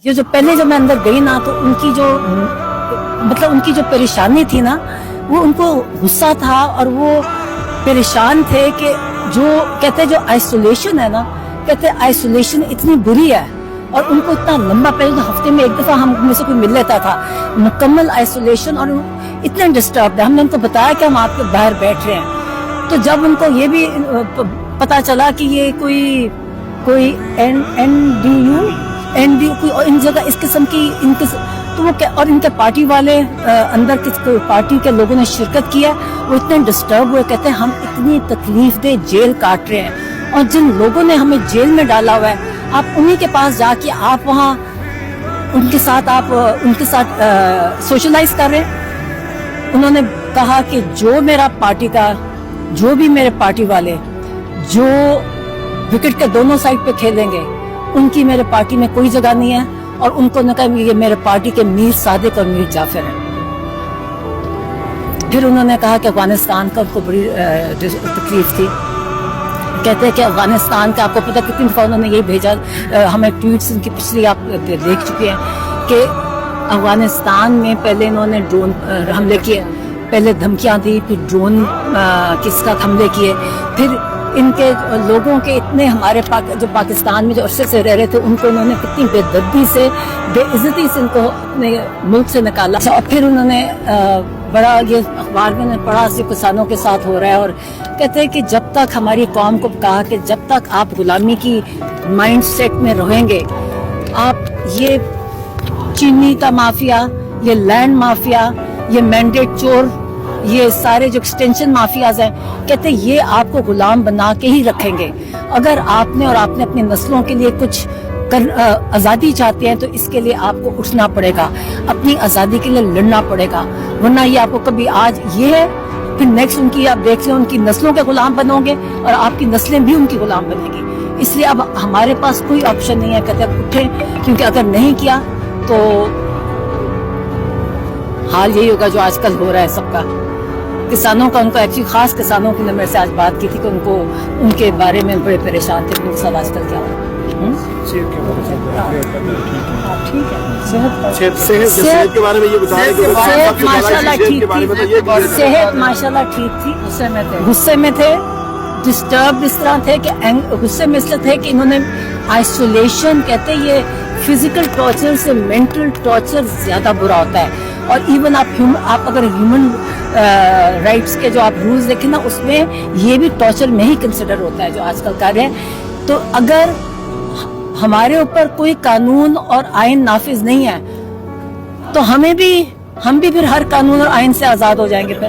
یہ جو پہلے جب میں اندر گئی نا تو ان کی جو مطلب ان کی جو پریشانی تھی نا وہ ان کو غصہ تھا اور وہ پریشان تھے کہ جو کہتے جو آئسولیشن ہے نا کہتے آئسولیشن اتنی بری ہے اور ان کو اتنا لمبا پہلے تو ہفتے میں ایک دفعہ ہم میں سے کوئی مل لیتا تھا مکمل آئسولیشن اور اتنے ڈسٹربڈ ہے. ہم نے ان کو بتایا کہ ہم آپ کے باہر بیٹھ رہے ہیں تو جب ان کو یہ بھی پتا چلا کہ یہ کوئی این ڈی کوئی ان جگہ اس قسم کی تو وہ اور ان کے پارٹی والے اندر پارٹی کے لوگوں نے شرکت کیا وہ اتنے ڈسٹرب ہوئے کہتے ہیں ہم اتنی تکلیف دہ جیل کاٹ رہے ہیں اور جن لوگوں نے ہمیں جیل میں ڈالا ہوا ہے آپ انہی کے پاس جا کے آپ وہاں ان کے ساتھ سوشلائز کر رہے ہیں. انہوں نے کہا کہ جو بھی میرے پارٹی والے جو وکٹ کے دونوں سائڈ پہ کھیلیں گے ان کی میرے پارٹی میں کوئی جگہ نہیں ہے اور ان کو نہ کہیں یہ میرے پارٹی کے میر صادق اور میر جعفر ہیں. پھر انہوں نے کہا کہ افغانستان کا ان کو بڑی تکلیف تھی. کہتے ہیں کہ افغانستان کا آپ کو پتہ کتنی دفعہ انہوں نے یہ بھیجا ہمیں ٹویٹس ان کی پچھلی آپ دیکھ چکے ہیں کہ افغانستان میں پہلے انہوں نے ڈرون حملے کیے پہلے دھمکیاں دی پھر ڈرون کس کا حملے کیے پھر ان کے لوگوں کے اتنے ہمارے جو پاکستان میں جو عرصے سے رہ رہے تھے ان کو انہوں نے کتنی بے دردی سے بے عزتی سے ان کو اپنے ملک سے نکالا اور پھر انہوں نے بڑا یہ اخبار میں نے پڑھا کسانوں کے ساتھ ہو رہا ہے اور کہتے ہیں کہ جب تک ہماری قوم کو کہا کہ جب تک آپ غلامی کی مائنڈ سیٹ میں رہیں گے آپ یہ چینی کا مافیا یہ لینڈ مافیا یہ مینڈیٹ چور یہ سارے جو ایکسٹینشن مافیاز ہیں کہتے ہیں یہ آپ کو غلام بنا کے ہی رکھیں گے. اگر آپ نے اور آپ نے اپنی نسلوں کے لیے کچھ آزادی چاہتے ہیں تو اس کے لیے آپ کو اٹھنا پڑے گا اپنی آزادی کے لیے لڑنا پڑے گا ورنہ یہ آپ کو کبھی آج یہ ہے پھر نیکسٹ ان کی آپ دیکھ لیں ان کی نسلوں کے غلام بنو گے اور آپ کی نسلیں بھی ان کی غلام بنیں گی. اس لیے اب ہمارے پاس کوئی آپشن نہیں ہے کہتے اب اٹھیں کیونکہ اگر نہیں کیا تو حال یہی ہوگا جو آج کل ہو رہا ہے سب کا. کسانوں کا ان کو ایکچولی خاص کسانوں کی نے میرے سے آج بات کی تھی کہ ان کو ان کے بارے میں بڑے پریشان تھے ان کے ساتھ آج کل کیا ہو صحت کے بارے میں یہ بتائیں کہ صحت ماشاء اللہ ٹھیک تھی غصے میں تھے ڈسٹرب اس طرح تھے کہ غصے میں اس لیے تھے کہ انہوں نے آئسولیشن کہتے یہ فزیکل ٹارچر سے مینٹل ٹارچر زیادہ برا ہوتا ہے اور ایون آپ اگر ہیومن رائٹس کے جو آپ رولز دیکھیں نا اس میں یہ بھی ٹارچر میں ہی کنسیڈر ہوتا ہے جو آج کل کر رہے ہیں. تو اگر ہمارے اوپر کوئی قانون اور آئین نافذ نہیں ہے تو ہم بھی پھر ہر قانون اور آئین سے آزاد ہو جائیں گے پھر